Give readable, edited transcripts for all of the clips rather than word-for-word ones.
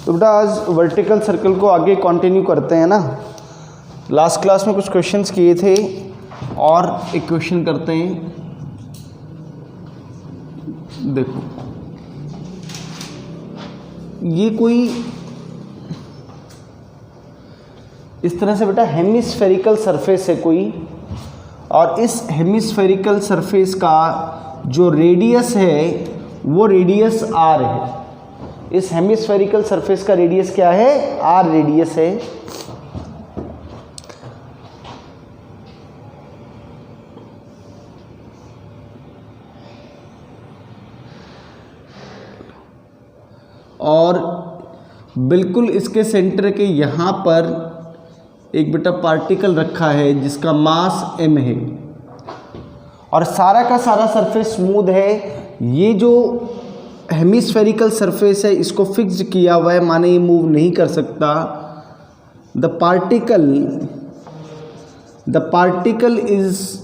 तो बेटा आज वर्टिकल सर्कल को आगे कंटिन्यू करते हैं ना। लास्ट क्लास में कुछ क्वेश्चंस किए थे और एक क्वेश्चन करते हैं। देखो ये कोई इस तरह से बेटा हेमिस्फेरिकल सरफेस है कोई, और इस हेमिस्फेरिकल सरफेस का जो रेडियस है वो रेडियस आर है। इस हेमिस्फेरिकल सरफेस का रेडियस क्या है? आर रेडियस है। और बिल्कुल इसके सेंटर के यहाँ पर एक बेटा पार्टिकल रखा है जिसका मास m है, और सारा का सारा सरफेस स्मूथ है। ये जो हेमिस्फेरिकल सरफेस है इसको फिक्स्ड किया हुआ है, माने ये मूव नहीं कर सकता। The particle is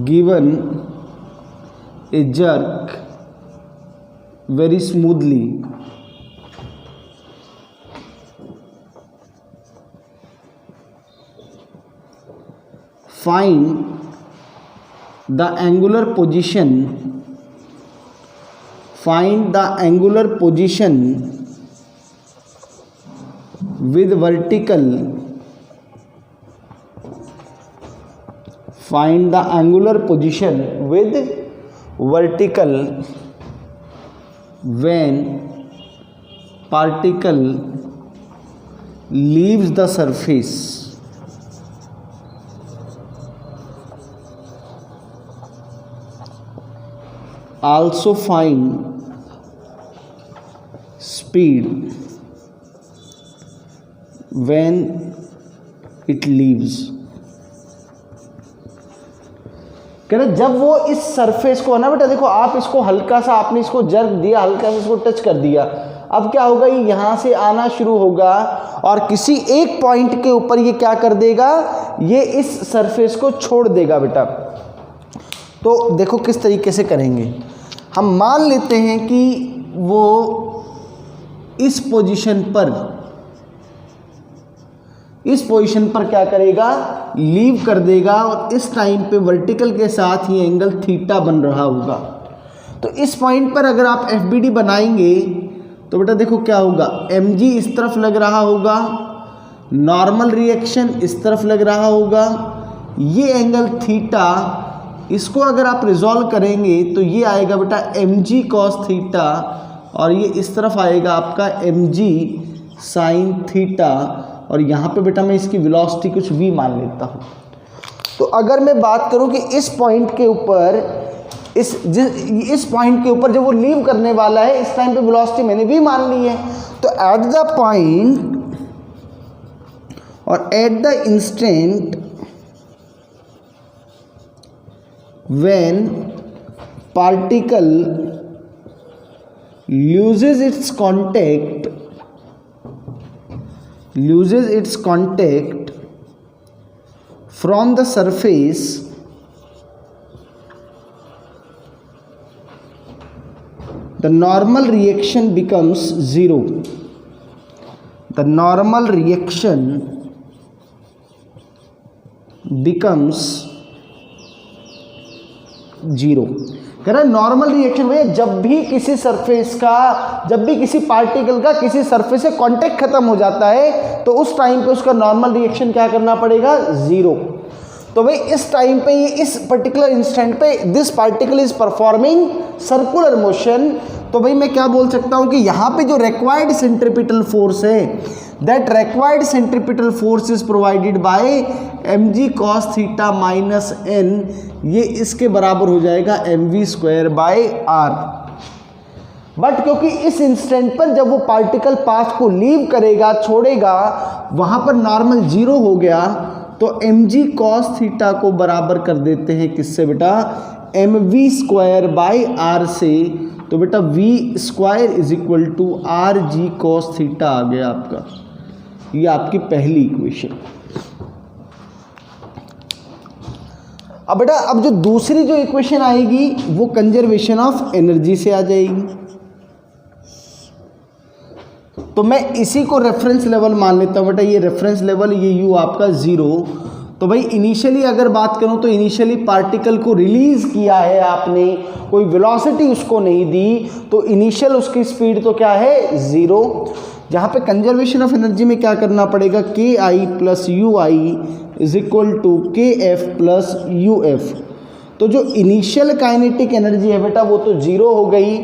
given A jerk very smoothly find the angular position with vertical when particle leaves the surface. Also find speed when it leaves. कह रहे जब वो इस सरफेस को है ना बेटा, देखो आप इसको हल्का सा आपने इसको जर्क दिया, हल्का सा इसको टच कर दिया, अब क्या होगा, ये यहाँ से आना शुरू होगा और किसी एक पॉइंट के ऊपर ये क्या कर देगा, ये इस सरफेस को छोड़ देगा बेटा। तो देखो किस तरीके से करेंगे। हम मान लेते हैं कि वो इस पोजीशन पर क्या करेगा, लीव कर देगा, और इस टाइम पे वर्टिकल के साथ ही एंगल थीटा बन रहा होगा। तो इस पॉइंट पर अगर आप एफबीडी बनाएंगे तो बेटा देखो क्या होगा, एमजी इस तरफ लग रहा होगा, नॉर्मल रिएक्शन इस तरफ लग रहा होगा, ये एंगल थीटा, इसको अगर आप रिजॉल्व करेंगे तो ये आएगा बेटा एमजी कॉस थीटा, और ये इस तरफ आएगा आपका एमजी साइन थीटा, और यहाँ पे बेटा मैं इसकी वेलोसिटी कुछ v मान लेता हूँ। तो अगर मैं बात करूँ कि इस पॉइंट के ऊपर इस पॉइंट के ऊपर जब वो लीव करने वाला है, इस टाइम पे वेलोसिटी मैंने v मान ली है। तो एट द पॉइंट और at the instant when particle loses its contact from the surface, the normal reaction becomes zero. The normal reaction becomes zero. कह रहा है नॉर्मल रिएक्शन भैया जब भी किसी पार्टिकल का किसी सरफेस से कांटेक्ट खत्म हो जाता है तो उस टाइम पे उसका नॉर्मल रिएक्शन क्या करना पड़ेगा, जीरो। तो भाई इस टाइम पे ये इस पर्टिकुलर इंस्टेंट पे this particle is performing circular motion. तो भाई मैं क्या बोल सकता हूँ कि यहाँ पे जो रिक्वायर्ड सेंट्रीपिटल फोर्स है, that required centripetal force is provided by mg cos theta minus n, ये इसके बराबर हो जाएगा mv square by r। But क्योंकि इस इंस्टेंट पर जब वो पार्टिकल पाथ को लीव करेगा, छोड़ेगा, वहाँ पर नॉर्मल जीरो हो गया, तो mg cos थीटा को बराबर कर देते हैं किससे बेटा, mv स्क्वायर बाय r से। तो बेटा v square is equal to rg cos theta आ गया आपका। ये आपकी पहली इक्वेशन। अब बेटा अब जो दूसरी जो इक्वेशन आएगी वो कंजर्वेशन ऑफ एनर्जी से आ जाएगी। तो मैं इसी को रेफरेंस लेवल मान लेता हूँ बेटा, ये रेफरेंस लेवल, ये यू आपका 0। तो भाई इनिशियली अगर बात करूँ तो इनिशियली पार्टिकल को रिलीज किया है आपने, कोई वेलोसिटी उसको नहीं दी, तो इनिशियल उसकी स्पीड तो क्या है 0। जहाँ पे कंजर्वेशन ऑफ एनर्जी में क्या करना पड़ेगा, K I plus U I is equal to K F plus U F. तो जो इनिशियल काइनेटिक एनर्जी है बेटा वो तो 0 हो गई,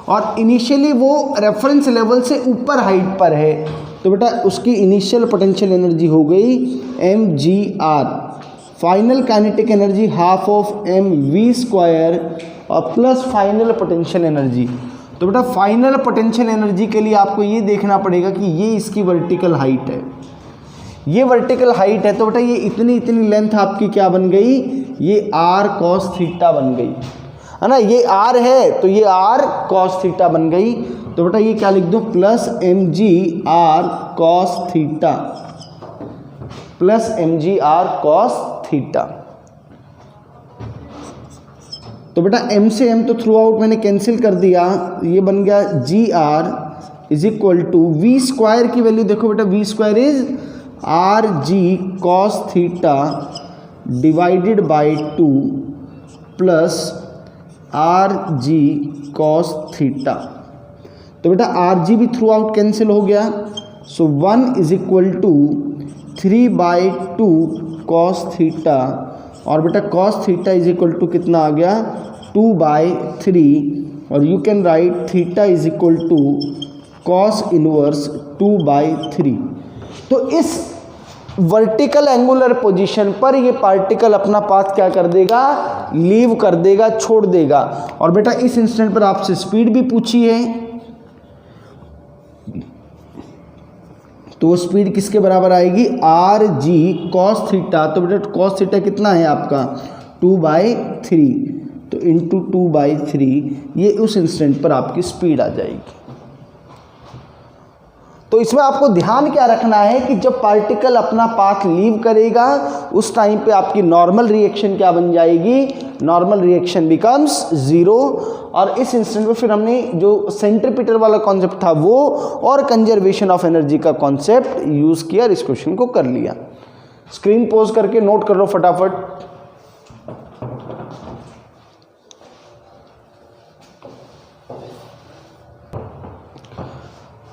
और इनिशियली वो रेफरेंस लेवल से ऊपर हाइट पर है, तो बेटा उसकी इनिशियल पोटेंशियल एनर्जी हो गई mgr। Final kinetic energy half of mv² और प्लस फाइनल पोटेंशियल एनर्जी। तो बेटा फाइनल पोटेंशियल एनर्जी के लिए आपको ये देखना पड़ेगा कि ये इसकी वर्टिकल हाइट है, ये वर्टिकल हाइट है, तो बेटा ये इतनी लेंथ आपकी क्या बन गई, ये r cos थीटा बन गई, है ना। ये r है तो ये r cos थीटा बन गई। तो बेटा ये क्या लिख दो, plus mgr cos theta plus mgr cos theta. तो बेटा m से m तो थ्रू आउट मैंने कैंसिल कर दिया, ये बन गया gr is equal to v² की वैल्यू देखो बेटा, v² is rg cos theta divided by 2 plus rg cos theta. तो बेटा rg भी थ्रू आउट कैंसिल हो गया, so 1 is equal to 3/2 cos theta, और बेटा cos theta is equal to कितना आ गया 2/3, और you can write theta is equal to cos inverse 2/3। तो इस वर्टिकल एंगुलर पोजीशन पर ये पार्टिकल अपना पाथ क्या कर देगा, लीव कर देगा, छोड़ देगा। और बेटा इस इंस्टेंट पर आपसे स्पीड भी पूछी है, तो वो स्पीड किसके बराबर आएगी, rg cos थीटा। तो बेटा cos थीटा कितना है आपका 2/3, तो इंटू 2/3 ये उस इंस्टेंट पर आपकी स्पीड आ जाएगी। तो इसमें आपको ध्यान क्या रखना है कि जब पार्टिकल अपना पाथ लीव करेगा उस टाइम पे आपकी नॉर्मल रिएक्शन क्या बन जाएगी, नॉर्मल रिएक्शन बिकम्स 0। और इस इंस्टेंट पे फिर हमने जो सेंट्रीपिटल वाला कॉन्सेप्ट था वो और कंजर्वेशन ऑफ एनर्जी का कॉन्सेप्ट यूज़ किया और इस क्वेश्चन को कर लिया। स्क्रीन पोज करके नोट कर लो फटाफट।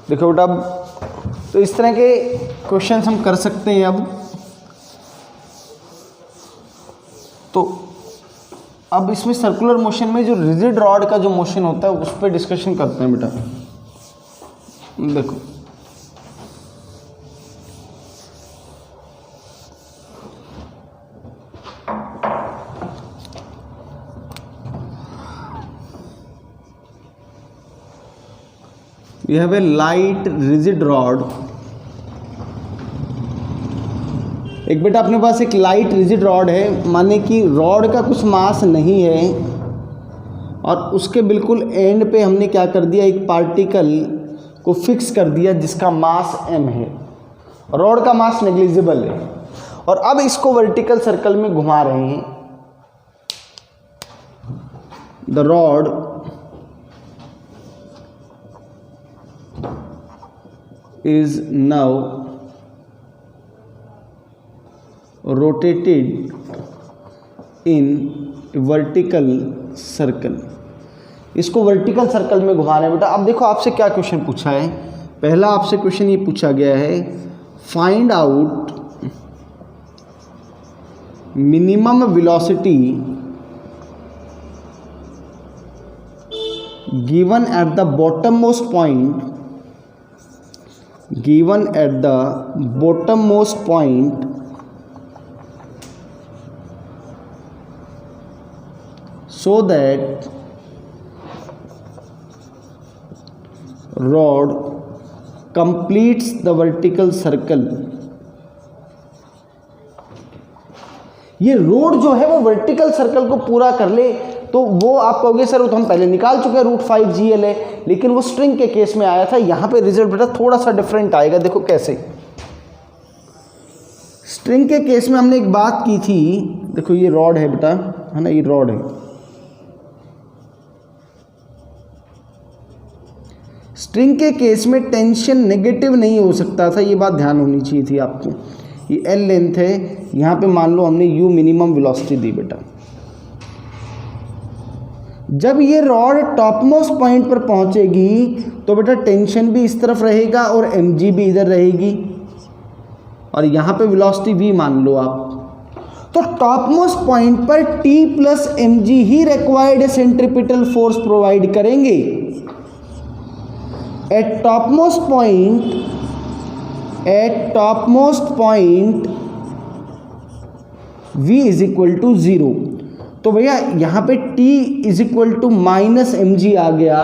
देखो बेटा अब तो इस तरह के क्वेश्चंस हम कर सकते हैं। अब इसमें सर्कुलर मोशन में जो रिजिड रॉड का जो मोशन होता है उस पर डिस्कशन करते हैं बेटा। देखो you have a light rigid rod, एक बेटा अपने पास एक लाइट रिजिड रॉड है, माने कि रॉड का कुछ मास नहीं है और उसके बिल्कुल एंड पे हमने क्या कर दिया, एक पार्टिकल को फिक्स कर दिया जिसका मास m है, रॉड का मास नेग्लिजिबल है, और अब इसको वर्टिकल सर्कल में घुमा रहे हैं। The rod is now rotated in vertical circle, इसको वर्टिकल सर्कल में घुमा रहे हैं बेटा। अब देखो आपसे क्या क्वेश्चन पूछा है, पहला आपसे क्वेश्चन ये पूछा गया है, find out minimum velocity given at the bottom most point, given at the bottommost point so that rod completes the vertical circle। ये रोड जो है वो वर्टिकल सर्कल को पूरा कर ले, तो वो आप कहोगे सर वो तो हम पहले निकाल चुके हैं, √5GL है, लेकिन वो स्ट्रिंग के केस में आया था। यहाँ पे रिजल्ट बेटा थोड़ा सा डिफरेंट आएगा। देखो कैसे, स्ट्रिंग के केस में हमने एक बात की थी, देखो ये रॉड है बेटा, है ना, ये रॉड है। स्ट्रिंग के केस में टेंशन नेगेटिव नहीं हो सकता था, ये बात ध्यान होनी चाहिए थी आपको। ये एल लेंथ है, यहाँ पे मान लो हमने यू मिनिमम वेलोसिटी दी बेटा। जब ये रॉड टॉप मोस्ट पॉइंट पर पहुंचेगी तो बेटा टेंशन भी इस तरफ रहेगा और mg भी इधर रहेगी, और यहाँ पे वेलोसिटी v मान लो आप। तो टॉप मोस्ट पॉइंट पर t प्लस mg ही रिक्वायर्ड सेंट्रीपिटल फोर्स प्रोवाइड करेंगे। At top most point v is equal to 0। तो भैया यहाँ पे t is equal to minus mg आ गया,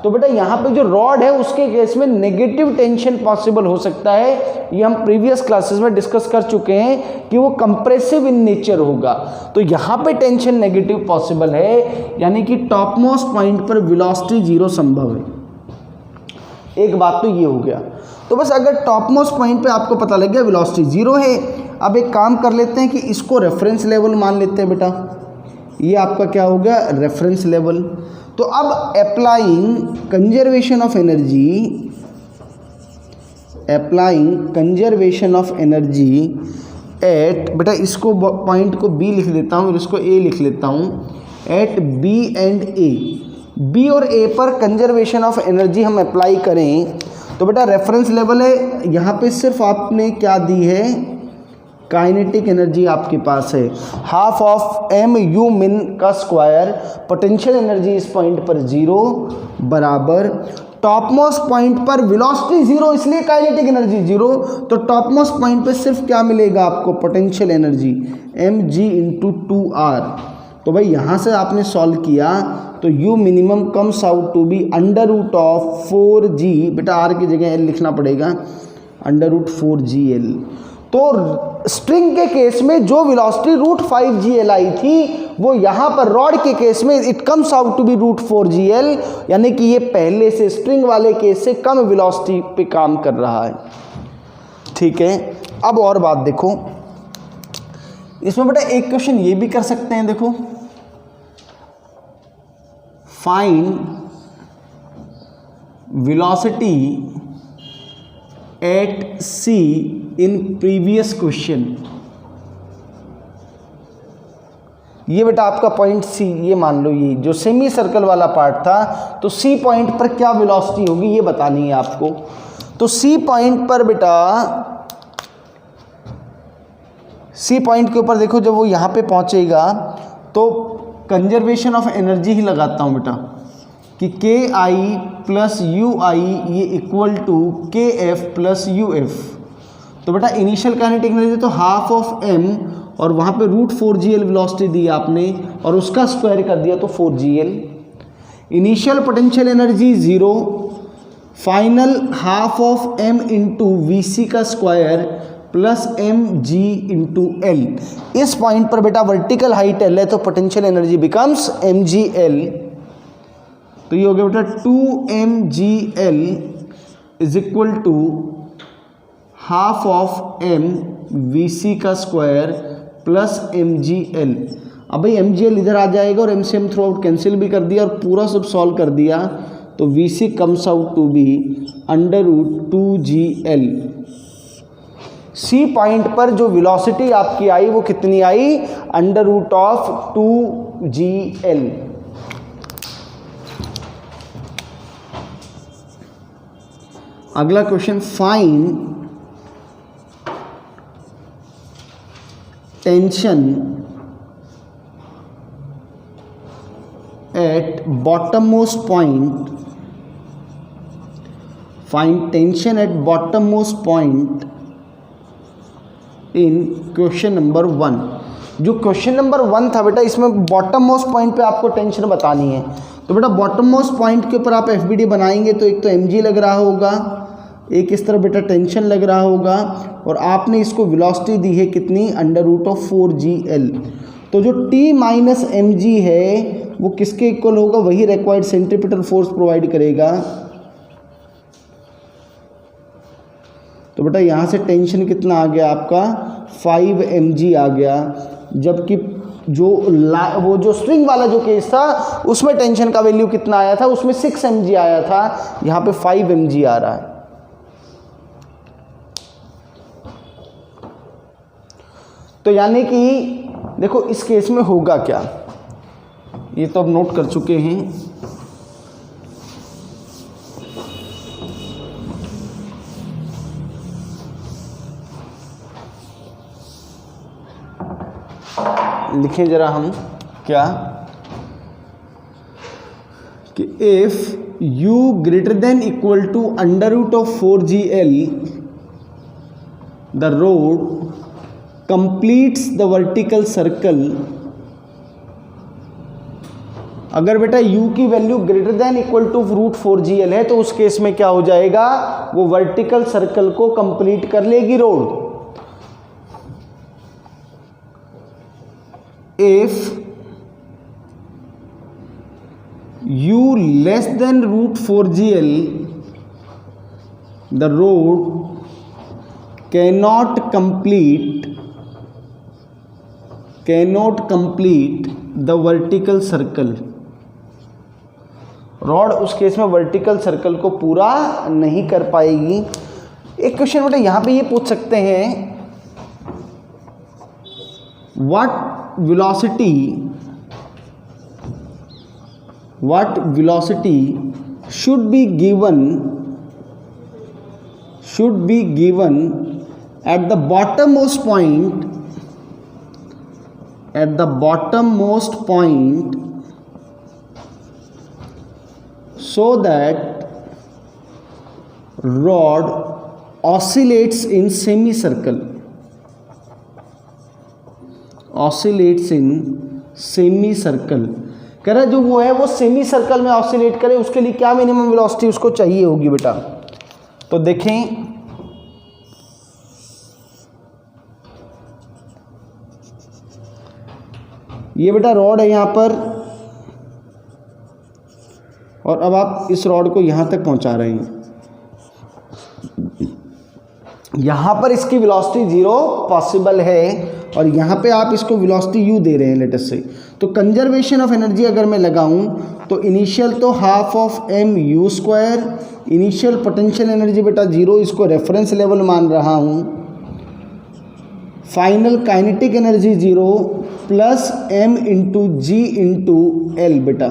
तो बेटा यहाँ पे जो रॉड है उसके केस में नेगेटिव टेंशन पॉसिबल हो सकता है। ये हम प्रीवियस क्लासेस में डिस्कस कर चुके हैं कि वो कंप्रेसिव इन नेचर होगा, तो यहाँ पे टेंशन नेगेटिव पॉसिबल है, यानी कि टॉप मोस्ट पॉइंट पर वेलोसिटी 0 संभव है। एक बात तो ये हो गया। तो बस अगर टॉप मोस्ट पॉइंट पे आपको पता लग गया वेलोसिटी 0 है, अब एक काम कर लेते हैं कि इसको रेफरेंस लेवल मान लेते हैं बेटा। ये आपका क्या हो गया, रेफरेंस लेवल। तो अब applying conservation of energy at, बेटा इसको पॉइंट को बी लिख लेता हूँ और इसको ए लिख लेता हूँ, at B and A. B और ए पर कंजर्वेशन ऑफ एनर्जी हम अप्लाई करें तो बेटा रेफरेंस लेवल है, यहाँ पे सिर्फ आपने क्या दी है, काइनेटिक एनर्जी आपके पास है हाफ ऑफ एम यू मिन का स्क्वायर। पोटेंशियल एनर्जी इस पॉइंट पर 0 बराबर टॉप मोस्ट पॉइंट पर वेलोसिटी 0, इसलिए काइनेटिक एनर्जी 0। तो टॉप मोस्ट पॉइंट पे सिर्फ क्या मिलेगा आपको, potential energy mg into 2r। तो भाई यहाँ से आपने सॉल्व किया तो u minimum comes out to be under root of 4g, बेटा r की जगह l लिखना पड़ेगा, अंडर रूट 4gl। तो स्ट्रिंग के केस में जो वेलोसिटी रूट 5gl आई थी वो यहाँ पर रॉड के केस में it comes out to be root 4gl, यानी कि ये पहले से स्ट्रिंग वाले केस से कम वेलोसिटी पे काम कर रहा है। ठीक है, अब और बात देखो, इसमें बेटा एक क्वेश्चन ये भी कर सकते हैं, देखो find velocity at c in previous question. ये बेटा आपका पॉइंट C, ये मान लो ये जो सेमी सर्कल वाला पार्ट था, तो C पॉइंट पर क्या वेलोसिटी होगी ये बतानी है आपको। तो C पॉइंट पर बेटा, C पॉइंट के ऊपर देखो जब वो यहाँ पे पहुँचेगा तो कंजर्वेशन ऑफ एनर्जी ही लगाता हूँ बेटा कि के आई प्लस यू आई ये equal to K F plus U F. तो बेटा इनिशियल काइनेटिक एनर्जी तो हाफ ऑफ एम और वहाँ पे रूट 4gl वेलोसिटी दी आपने और उसका स्क्वायर कर दिया तो 4gl। Initial potential energy 0, final half of m into v c का square plus m g into l. इस पॉइंट पर बेटा वर्टिकल हाइट एल है तो potential energy becomes m g l. तो ये हो गया बेटा 2mgl is equal to half of m v c का स्क्वायर प्लस mgl। अब भाई mgl इधर आ जाएगा और m से m थ्रू आउट कैंसिल भी कर दिया और पूरा सब सॉल्व कर दिया, तो V C comes out to be under root 2gl। C point पर जो वेलोसिटी आपकी आई वो कितनी आई, अंडर रूट ऑफ 2gl। अगला question, find tension at bottom most point, find tension at bottom most point in question number 1। जो question number 1 था बेटा, इसमें बॉटम मोस्ट पॉइंट पे आपको टेंशन बतानी है। तो बेटा बॉटम मोस्ट पॉइंट के ऊपर आप एफबीडी बनाएंगे तो एक तो mg लग रहा होगा, एक इस तरह बेटा टेंशन लग रहा होगा, और आपने इसको वेलोसिटी दी है कितनी, अंडर रूट ऑफ 4gl। तो जो t माइनस mg है वो किसके इक्वल होगा, वही रिक्वायर्ड सेंट्रीपिटल फोर्स प्रोवाइड करेगा। तो बेटा यहाँ से टेंशन कितना आ गया आपका, 5 mg आ गया, जबकि वो जो स्ट्रिंग वाला जो केस था उसमें टेंशन का वैल्यू कितना आया था, उसमें 6 mg आया था, यहाँ पे 5 mg आ रहा है। तो यानी कि देखो इस केस में होगा क्या, ये तो अब नोट कर चुके हैं। लिखें जरा हम क्या कि if u greater than equal to √4gl the rod completes the vertical circle. अगर बेटा u की value greater than equal to √4gl है तो उस केस में क्या हो जाएगा, वो वर्टिकल सर्कल को कंप्लीट कर लेगी road. If u less than √4gl, the road cannot complete the vertical circle। Rod उस केस में वर्टिकल सर्कल को पूरा नहीं कर पाएगी। एक क्वेश्चन बेटा यहाँ पे ये पूछ सकते हैं, what velocity should be given at the bottommost point so that rod oscillates in semicircle। कह रहा है जो वो है वो सेमी सर्कल में ऑसिलेट करे, उसके लिए क्या मिनिमम वेलोसिटी उसको चाहिए होगी बेटा। तो देखें ये बेटा रॉड है यहाँ पर, और अब आप इस रॉड को यहाँ तक पहुँचा रहे हैं। यहाँ पर इसकी वेलोसिटी 0 पॉसिबल है और यहाँ पे आप इसको वेलोसिटी u दे रहे हैं लेटेस्ट से। तो कंजर्वेशन ऑफ एनर्जी अगर मैं लगाऊं तो इनिशियल तो half of mu², initial potential energy बेटा 0, इसको रेफरेंस लेवल मान रहा हूँ। Final kinetic energy 0 plus m into g into l बेटा।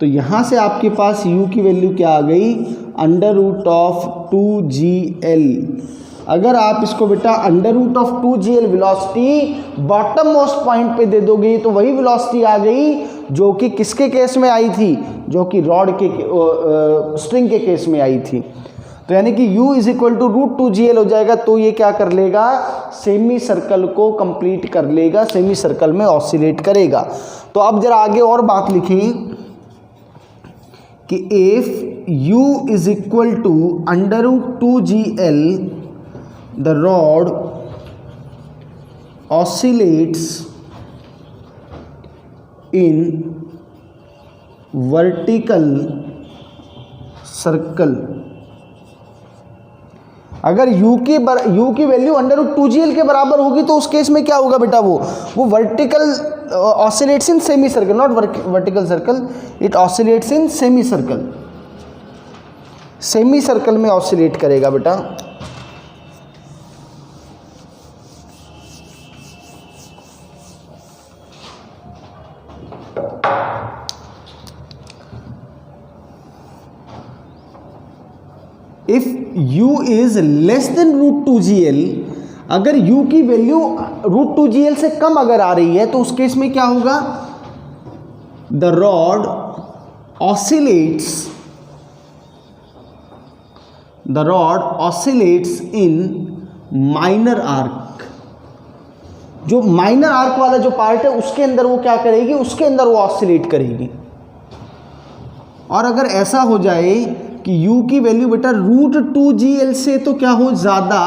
तो यहाँ से आपके पास u की वैल्यू क्या आ गई, √2gl। अगर आप इसको बेटा √2gl velocity bottom most point पे दे दोगे तो वही वेलोसिटी आ गई जो कि किसके केस में आई थी, जो कि रॉड के स्ट्रिंग के केस में आई थी। तो यानी कि u is equal to √2gl हो जाएगा। तो ये क्या कर लेगा, सेमी सर्कल को कंप्लीट कर लेगा, सेमी सर्कल में ऑसिलेट करेगा। तो अब जरा आगे और बात लिखें कि if u is equal to √2gl the rod oscillates in vertical circle। अगर u की वैल्यू √2gl के बराबर होगी तो उस केस में क्या होगा बेटा, वो vertical oscillates in semi circle, not vertical circle, it oscillates in semi circle, semi circle में ऑसिलेट करेगा बेटा। If u is less than √2gl, अगर u की वैल्यू √2gl से कम अगर आ रही है तो उस केस में क्या होगा, the rod oscillates in minor arc. जो माइनर आर्क वाला जो पार्ट है उसके अंदर वो क्या करेगी, उसके अंदर वो ऑसिलेट करेगी। और अगर ऐसा हो जाए कि u की वैल्यू बेटा √2gl से तो क्या हो ज़्यादा,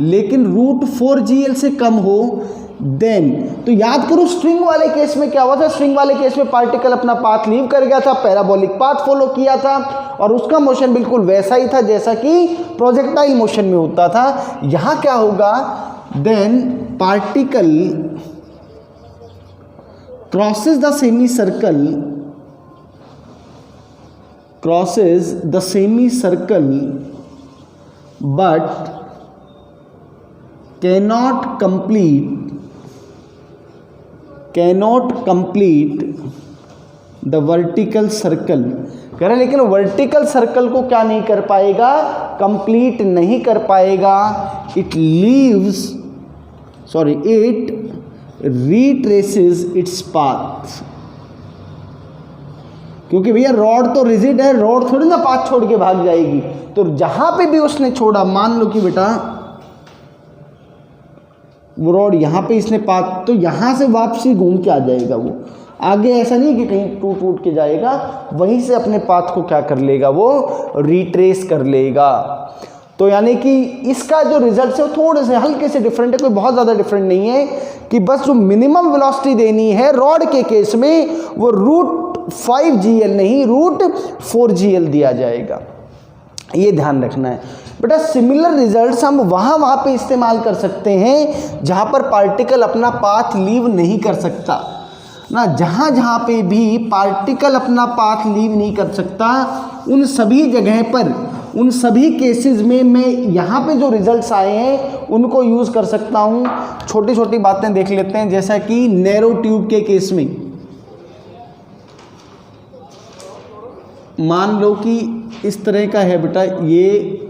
लेकिन √4gl से कम हो, देन तो याद करो स्ट्रिंग वाले केस में क्या हुआ था। स्ट्रिंग वाले केस में पार्टिकल अपना पाथ लीव कर गया था, पैराबोलिक पाथ फॉलो किया था और उसका मोशन बिल्कुल वैसा ही था जैसा कि प्रोजेक्टाइल मोशन में होता था। यहाँ क्या होगा, then particle crosses the semicircle but cannot complete the vertical circle। कह रहे लेकिन वर्टिकल सर्कल को क्या नहीं कर पाएगा, कंप्लीट नहीं कर पाएगा। It retraces its path. क्योंकि भैया रॉड तो रिजिड है, रॉड थोड़ी ना पाथ छोड़ के भाग जाएगी। तो जहां पे भी उसने छोड़ा, मान लो कि बेटा वो रॉड यहाँ पे इसने पाथ, तो यहाँ से वापसी घूम के आ जाएगा। वो आगे ऐसा नहीं कि कहीं टूट के जाएगा, वहीं से अपने पाथ को क्या कर लेगा, वो रिट्रेस कर लेगा। तो यानी कि इसका जो रिजल्ट है वो थोड़े से हल्के से डिफरेंट है, कोई बहुत ज़्यादा डिफरेंट नहीं है, कि बस जो मिनिमम वेलोसिटी देनी है रॉड के केस में वो √5GL नहीं √4GL दिया जाएगा। ये ध्यान रखना है बेटा। सिमिलर रिजल्ट्स हम वहाँ पे इस्तेमाल कर सकते हैं जहाँ पर पार्टिकल अपना पाथ लीव नहीं कर सकता ना। जहाँ पे भी पार्टिकल अपना पाथ लीव नहीं कर सकता, उन सभी जगह पर, उन सभी केसेस में मैं यहाँ पे जो रिजल्ट्स आए हैं उनको यूज़ कर सकता हूँ। छोटी छोटी बातें देख लेते हैं, जैसा कि नैरो ट्यूब के केस में मान लो कि इस तरह का है बेटा, ये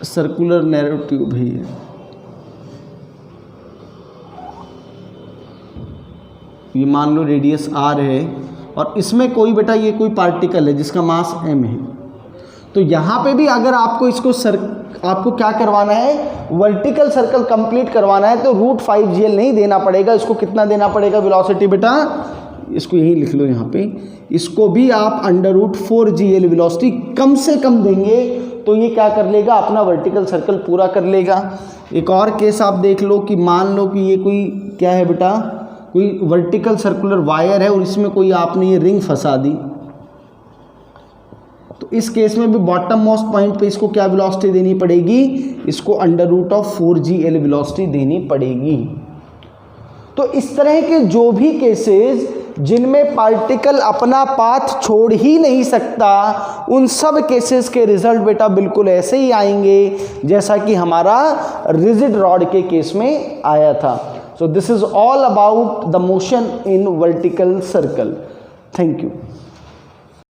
सर्कुलर नैरो ट्यूब ही है, ये मान लो रेडियस r है और इसमें कोई बेटा ये कोई पार्टिकल है जिसका मास m है। तो यहाँ पे भी अगर आपको इसको आपको क्या करवाना है, वर्टिकल सर्कल कंप्लीट करवाना है, तो √5GL नहीं देना पड़ेगा। इसको कितना देना पड़ेगा वेलोसिटी बेटा, इसको यही लिख लो यहाँ पे, इसको भी आप √4GL वेलोसिटी कम से कम देंगे तो ये क्या कर लेगा, अपना वर्टिकल सर्कल पूरा कर लेगा। एक और केस आप देख लो कि मान लो कि ये कोई क्या है बेटा, कोई वर्टिकल सर्कुलर वायर है और इसमें कोई आपने ये रिंग फंसा दी। तो इस केस में भी बॉटम मोस्ट पॉइंट पे इसको क्या वेलोसिटी देनी पड़ेगी, इसको √4GL वेलोसिटी देनी पड़ेगी। तो इस तरह के जो भी केसेस जिनमें पार्टिकल अपना पाथ छोड़ ही नहीं सकता, उन सब केसेस के रिजल्ट बेटा बिल्कुल ऐसे ही आएंगे जैसा कि हमारा रिजिड रॉड के केस में आया था। So this is all about the motion in vertical circle. Thank you.